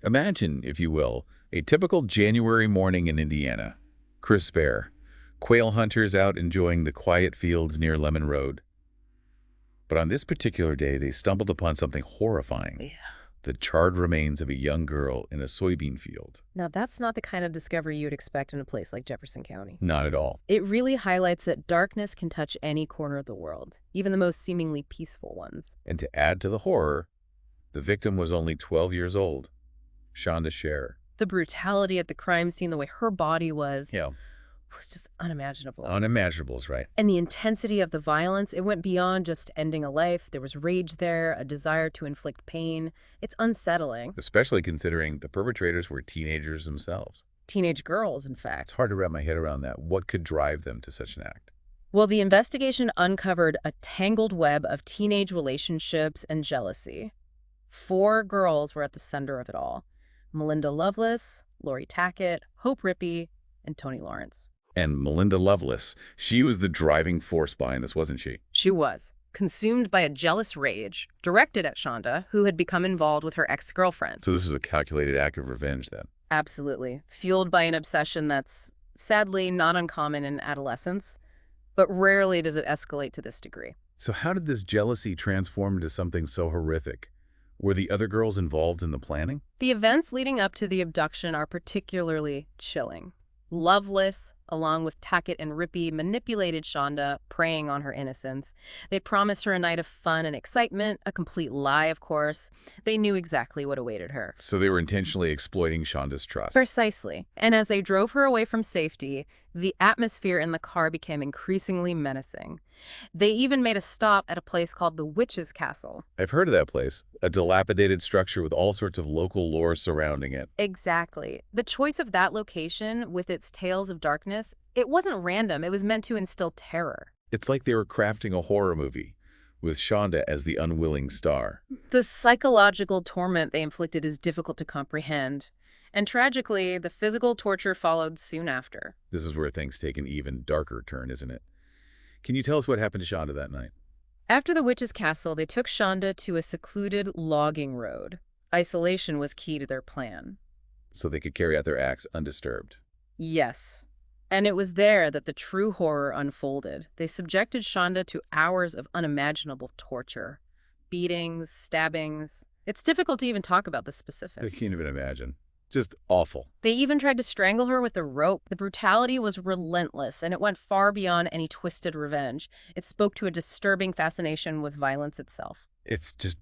Imagine, if you will, a typical January morning in Indiana. Crisp air, quail hunters out enjoying the quiet fields near Lemon Road. But on this particular day, they stumbled upon something horrifying. Yeah. The charred remains of a young girl in a soybean field. Now, that's not the kind of discovery you'd expect in a place like Jefferson County. Not at all. It really highlights that darkness can touch any corner of the world, even the most seemingly peaceful ones. And to add to the horror, the victim was only 12 years old, Shanda Sharer. The brutality at the crime scene, the way her body was Yeah, just unimaginable. unimaginable is right. And the intensity of the violence, it went beyond just ending a life. There was rage there, a desire to inflict pain. It's unsettling. Especially considering the perpetrators were teenagers themselves. Teenage girls, in It's fact. hard to wrap my head around that. What could drive them to such an act? Well, the investigation uncovered a tangled web of teenage relationships and jealousy. 4 girls were at the center of it all. Melinda Loveless, Lori Tackett, Hope Rippey, and Tony Lawrence. And Melinda Loveless, she was the driving force behind this, wasn't she? She was consumed by a jealous rage directed at Shanda, who had become involved with her ex-girlfriend. So this is a calculated act of revenge then. Absolutely. Fueled by an obsession that's sadly not uncommon in adolescence, but rarely does it escalate to this degree. So how did this jealousy transform into something so horrific? Were the other girls involved in the planning? The events leading up to the abduction are particularly chilling. Loveless, along with Tackett and Rippey, manipulated Shanda, preying on her innocence. They promised her a night of fun and excitement, a complete lie, of course. They knew exactly what awaited her. So they were intentionally exploiting Shanda's trust. Precisely. And as they drove her away from safety, the atmosphere in the car became increasingly menacing. They even made a stop at a place called the Witch's Castle. I've heard of that place, a dilapidated structure with all sorts of local lore surrounding it. Exactly. The choice of that location, with its tales of darkness, it wasn't random. It was meant to instill terror. It's like they were crafting a horror movie, with Shanda as the unwilling star. The psychological torment they inflicted is difficult to comprehend. And tragically, the physical torture followed soon after. This is where things take an even darker turn, isn't it? Can you tell us what happened to Shanda that night? After the Witch's Castle, they took Shanda to a secluded logging road. Isolation was key to their plan. So they could carry out their acts undisturbed. Yes. And it was there that the true horror unfolded. They subjected Shanda to hours of unimaginable torture. Beatings, stabbings. It's difficult to even talk about the I specifics. can't even imagine. Just awful. They even tried to strangle her with a rope. The brutality was relentless, and it went far beyond any twisted revenge. It spoke to a disturbing fascination with violence itself. It's just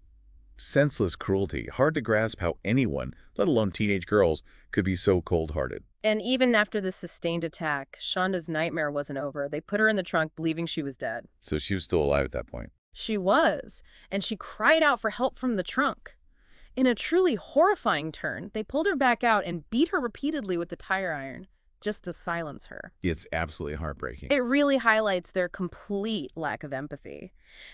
senseless cruelty. Hard to grasp how anyone, let alone teenage girls, could be so cold-hearted. And even after this sustained attack, Shanda's nightmare wasn't over. They put her in the trunk, believing she was dead. So she was still alive at that point. She was, and she cried out for help from the trunk. In a truly horrifying turn, they pulled her back out and beat her repeatedly with the tire iron, just to silence her. It's absolutely heartbreaking. It really highlights their complete lack of empathy.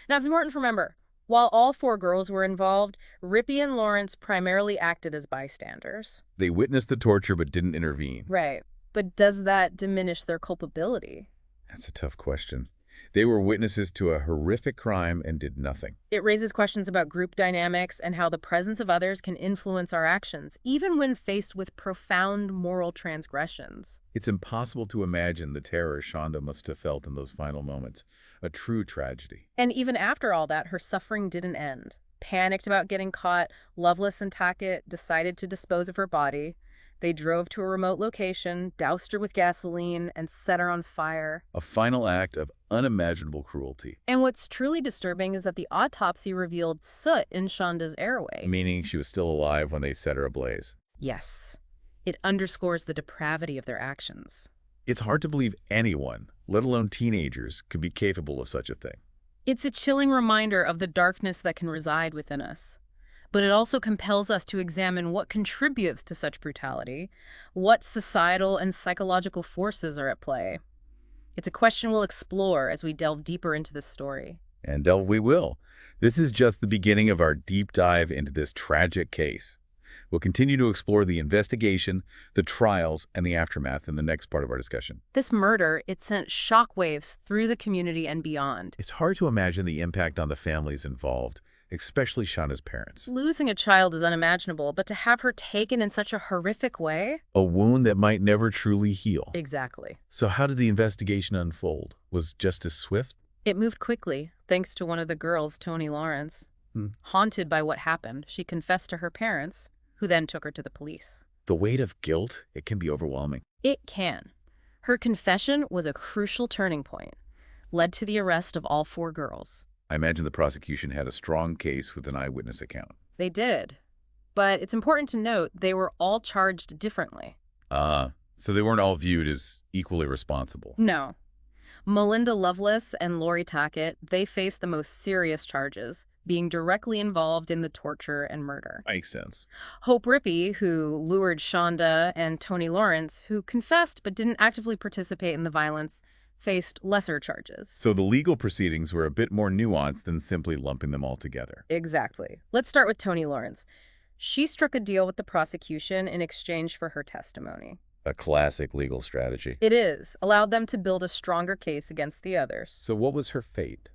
Now, it's important to remember, while all 4 girls were involved, Rippey and Lawrence primarily acted as bystanders. They witnessed the torture but didn't intervene. Right. But does that diminish their culpability? That's a tough question. They were witnesses to a horrific crime and did nothing. It raises questions about group dynamics and how the presence of others can influence our actions, even when faced with profound moral transgressions. It's impossible to imagine the terror Shanda must have felt in those final moments. A true tragedy. And even after all that, her suffering didn't end. Panicked about getting caught, Loveless and Tackett decided to dispose of her body. They drove to a remote location, doused her with gasoline, and set her on fire. A final act of unimaginable cruelty. And what's truly disturbing is that the autopsy revealed soot in Shanda's airway. Meaning she was still alive when they set her ablaze. Yes. It underscores the depravity of their actions. It's hard to believe anyone, let alone teenagers, could be capable of such a thing. It's a chilling reminder of the darkness that can reside within us. But it also compels us to examine what contributes to such brutality, what societal and psychological forces are at play. It's a question we'll explore as we delve deeper into this story. And delve we will. This is just the beginning of our deep dive into this tragic case. We'll continue to explore the investigation, the trials, and the aftermath in the next part of our discussion. This murder, it sent shockwaves through the community and beyond. It's hard to imagine the impact on the families involved, especially Shanda's parents. Losing a child is unimaginable, but to have her taken in such a horrific way? A wound that might never truly heal. Exactly. So how did the investigation unfold? Was justice swift? It moved quickly, thanks to one of the girls, Toni Lawrence. Haunted by what happened, she confessed to her parents, who then took her to the police. The weight of guilt, it can be overwhelming. It can. Her confession was a crucial turning point, led to the arrest of all 4 girls. I imagine the prosecution had a strong case with an eyewitness account. They did. But it's important to note they were all charged differently. So they weren't all viewed as equally responsible. No. Melinda Loveless and Lori Tackett, they faced the most serious charges, being directly involved in the torture and murder. Makes sense. Hope Rippey, who lured Shanda, and Toni Lawrence, who confessed but didn't actively participate in the violence, faced lesser charges. So the legal proceedings were a bit more nuanced than simply lumping them all together. Exactly. Let's start with Toni Lawrence. She struck a deal with the prosecution in exchange for her testimony. A classic legal strategy. It is. Allowed them to build a stronger case against the others. So what was her fate?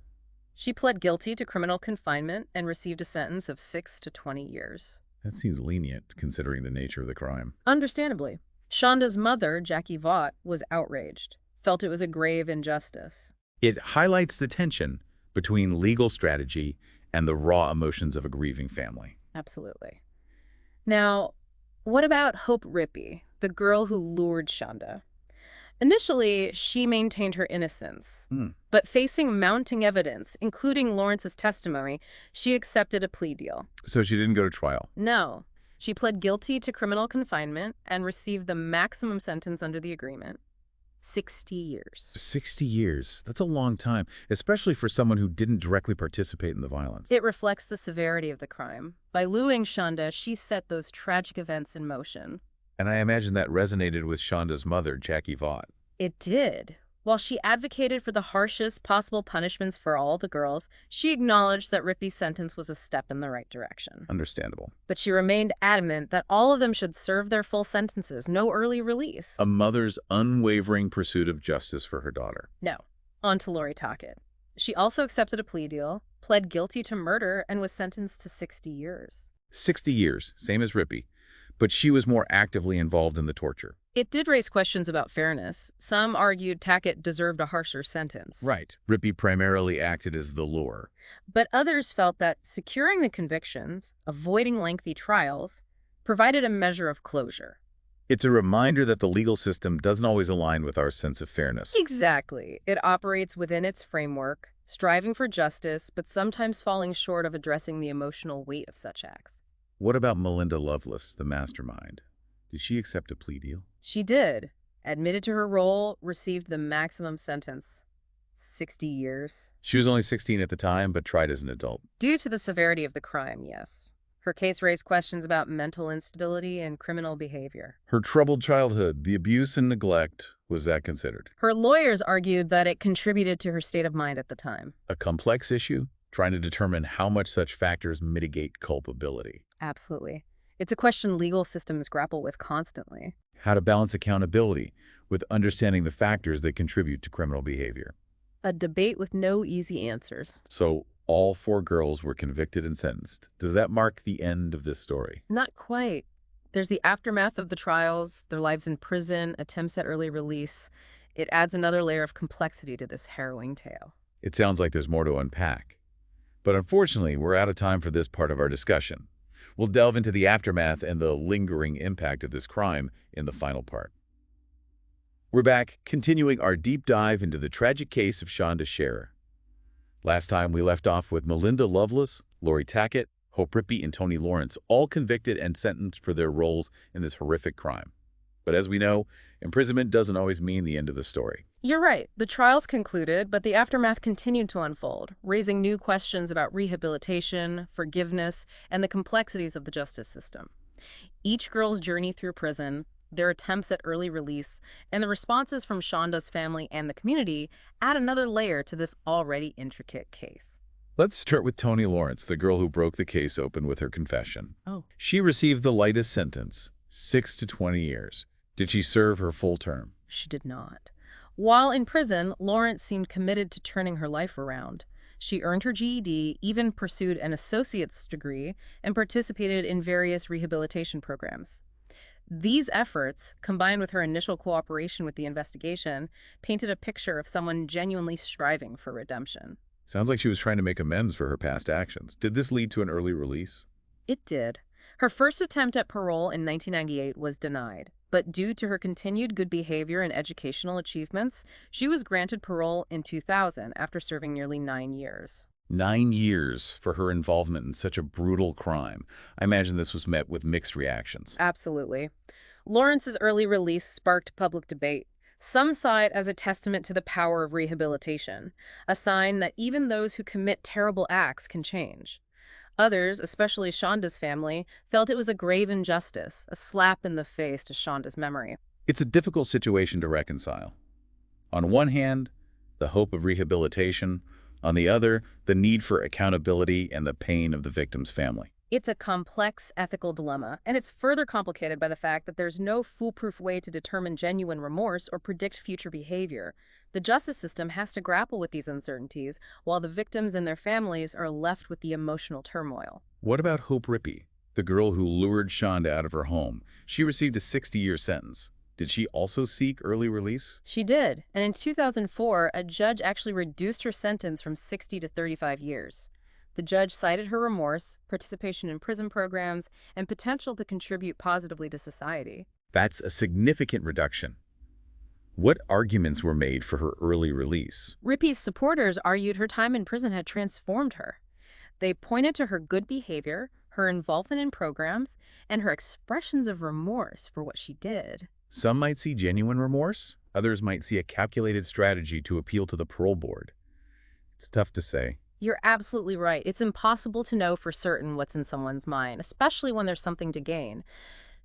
She pled guilty to criminal confinement and received a sentence of 6 to 20 years. That seems lenient, considering the nature of the crime. Understandably. Shanda's mother, Jackie Vaught, was outraged, felt it was a grave injustice. It highlights the tension between legal strategy and the raw emotions of a grieving family. Absolutely. Now, what about Hope Rippey, the girl who lured Shanda? Initially, she maintained her innocence, but facing mounting evidence, including Lawrence's testimony, she accepted a plea deal. So she didn't go to trial? No. She pled guilty to criminal confinement and received the maximum sentence under the agreement. 60 years. 60 years. That's a long time, especially for someone who didn't directly participate in the violence. It reflects the severity of the crime. By luring Shanda, she set those tragic events in motion. And I imagine that resonated with Shanda's mother, Jackie Vaught. It did. While she advocated for the harshest possible punishments for all the girls, she acknowledged that Rippey's sentence was a step in the right direction. Understandable. But she remained adamant that all of them should serve their full sentences, no early release. A mother's unwavering pursuit of justice for her daughter. No. On to Lori Tackett. She also accepted a plea deal, pled guilty to murder, and was sentenced to 60 years. 60 years, same as Rippey. But she was more actively involved in the torture. It did raise questions about fairness. Some argued Tackett deserved a harsher sentence. Right. Rippey primarily acted as the lure. But others felt that securing the convictions, avoiding lengthy trials, provided a measure of closure. It's a reminder that the legal system doesn't always align with our sense of fairness. Exactly. It operates within its framework, striving for justice, but sometimes falling short of addressing the emotional weight of such acts. What about Melinda Loveless, the mastermind? Did she accept a plea deal? She did. Admitted to her role, received the maximum sentence. 60 years. She was only 16 at the time, but tried as an adult. Due to the severity of the crime, yes. Her case raised questions about mental instability and criminal behavior. Her troubled childhood, the abuse and neglect, was that considered? Her lawyers argued that it contributed to her state of mind at the time. A complex issue, trying to determine how much such factors mitigate culpability. Absolutely. It's a question legal systems grapple with constantly. How to balance accountability with understanding the factors that contribute to criminal behavior. A debate with no easy answers. So all 4 girls were convicted and sentenced. Does that mark the end of this story? Not quite. There's the aftermath of the trials, their lives in prison, attempts at early release. It adds another layer of complexity to this harrowing tale. It sounds like there's more to unpack. But unfortunately, we're out of time for this part of our discussion. We'll delve into the aftermath and the lingering impact of this crime in the final part. We're back, continuing our deep dive into the tragic case of Shanda Sharer. Last time we left off with Melinda Loveless, Lori Tackett, Hope Rippey, and Toni Lawrence, all convicted and sentenced for their roles in this horrific crime. But as we know, imprisonment doesn't always mean the end of the story. You're right. The trials concluded, but the aftermath continued to unfold, raising new questions about rehabilitation, forgiveness, and the complexities of the justice system. Each girl's journey through prison, their attempts at early release, and the responses from Shanda's family and the community add another layer to this already intricate case. Let's start with Toni Lawrence, the girl who broke the case open with her confession. Oh. She received the lightest sentence, 6 to 20 years. Did she serve her full term? She did not. While in prison, Lawrence seemed committed to turning her life around. She earned her GED, even pursued an associate's degree, and participated in various rehabilitation programs. These efforts, combined with her initial cooperation with the investigation, painted a picture of someone genuinely striving for redemption. Sounds like she was trying to make amends for her past actions. Did this lead to an early release? It did. Her first attempt at parole in 1998 was denied, but due to her continued good behavior and educational achievements, she was granted parole in 2000 after serving nearly 9 years. 9 years for her involvement in such a brutal crime. I imagine this was met with mixed reactions. Absolutely. Lawrence's early release sparked public debate. Some saw it as a testament to the power of rehabilitation, a sign that even those who commit terrible acts can change. Others, especially Shanda's family, felt it was a grave injustice, a slap in the face to Shanda's memory. It's a difficult situation to reconcile. On one hand, the hope of rehabilitation. On the other, the need for accountability and the pain of the victim's family. It's a complex ethical dilemma, and it's further complicated by the fact that there's no foolproof way to determine genuine remorse or predict future behavior. The justice system has to grapple with these uncertainties, while the victims and their families are left with the emotional turmoil. What about Hope Rippey, the girl who lured Shanda out of her home? She received a 60-year sentence. Did she also seek early release? She did, and in 2004, a judge actually reduced her sentence from 60 to 35 years. The judge cited her remorse, participation in prison programs, and potential to contribute positively to society. That's a significant reduction. What arguments were made for her early release? Rippey's supporters argued her time in prison had transformed her. They pointed to her good behavior, her involvement in programs, and her expressions of remorse for what she did. Some might see genuine remorse. Others might see a calculated strategy to appeal to the parole board. It's tough to say. You're absolutely right. It's impossible to know for certain what's in someone's mind, especially when there's something to gain.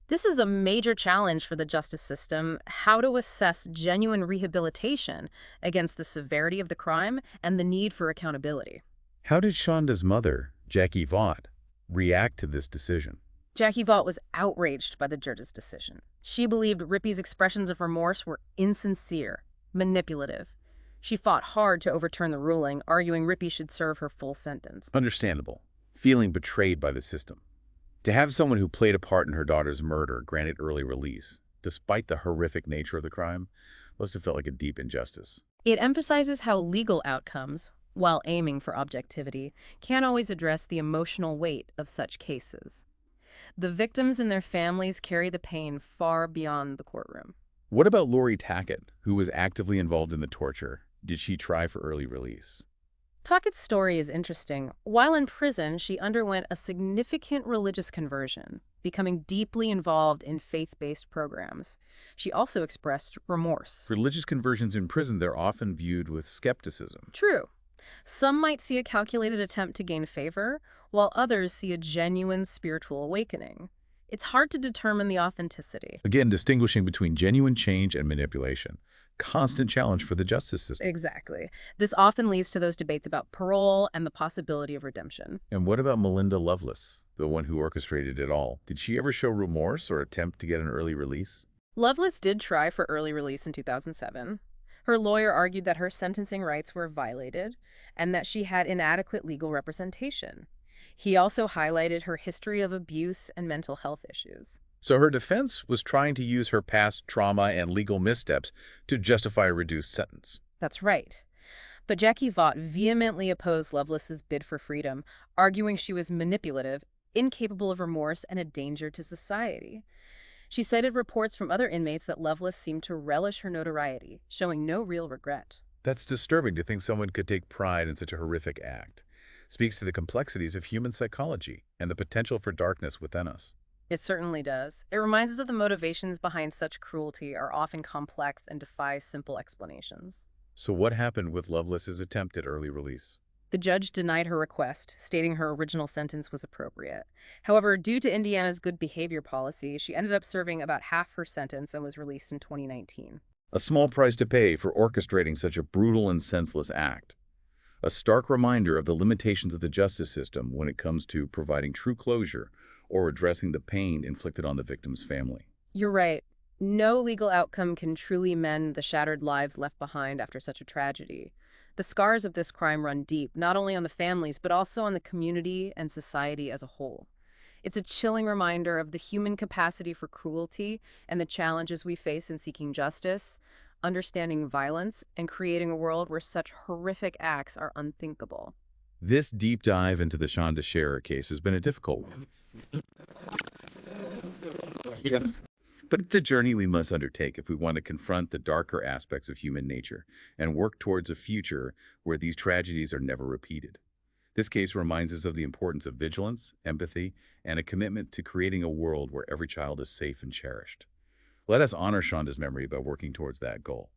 This is a major challenge for the justice system, how to assess genuine rehabilitation against the severity of the crime and the need for accountability. How did Shanda's mother, Jackie Vaught, react to this decision? Jackie Vaught was outraged by the judge's decision. She believed Rippey's expressions of remorse were insincere, manipulative. She fought hard to overturn the ruling, arguing Rippey should serve her full sentence. Understandable. Feeling betrayed by the system. To have someone who played a part in her daughter's murder granted early release, despite the horrific nature of the crime, must have felt like a deep injustice. It emphasizes how legal outcomes, while aiming for objectivity, can't always address the emotional weight of such cases. The victims and their families carry the pain far beyond the courtroom. What about Lori Tackett, who was actively involved in the torture? Did she try for early release? Tackett's story is interesting. While in prison, she underwent a significant religious conversion, becoming deeply involved in faith-based programs. She also expressed remorse. Religious conversions in prison, they're often viewed with skepticism. True. Some might see a calculated attempt to gain favor, while others see a genuine spiritual awakening. It's hard to determine the authenticity. Again, distinguishing between genuine change and manipulation. Constant challenge for the justice system. Exactly. This often leads to those debates about parole and the possibility of redemption. And what about Melinda Lovelace, the one who orchestrated it all? Did she ever show remorse or attempt to get an early release? Lovelace did try for early release in 2007. Her lawyer argued that her sentencing rights were violated and that she had inadequate legal representation. He also highlighted her history of abuse and mental health issues. So her defense was trying to use her past trauma and legal missteps to justify a reduced sentence. That's right. But Jackie Vaught vehemently opposed Lovelace's bid for freedom, arguing she was manipulative, incapable of remorse, and a danger to society. She cited reports from other inmates that Lovelace seemed to relish her notoriety, showing no real regret. That's disturbing to think someone could take pride in such a horrific act. Speaks to the complexities of human psychology and the potential for darkness within us. It certainly does. It reminds us that the motivations behind such cruelty are often complex and defy simple explanations. So what happened with Lovelace's attempt at early release? The judge denied her request, stating her original sentence was appropriate. However, due to Indiana's good behavior policy, she ended up serving about half her sentence and was released in 2019. A small price to pay for orchestrating such a brutal and senseless act. A stark reminder of the limitations of the justice system when it comes to providing true closure or addressing the pain inflicted on the victim's family. You're right. No legal outcome can truly mend the shattered lives left behind after such a tragedy. The scars of this crime run deep, not only on the families, but also on the community and society as a whole. It's a chilling reminder of the human capacity for cruelty and the challenges we face in seeking justice, understanding violence, and creating a world where such horrific acts are unthinkable. This deep dive into the Shanda Sharer case has been a difficult one. Yes. But it's a journey we must undertake if we want to confront the darker aspects of human nature and work towards a future where these tragedies are never repeated. This case reminds us of the importance of vigilance, empathy, and a commitment to creating a world where every child is safe and cherished. Let us honor Shanda's memory by working towards that goal.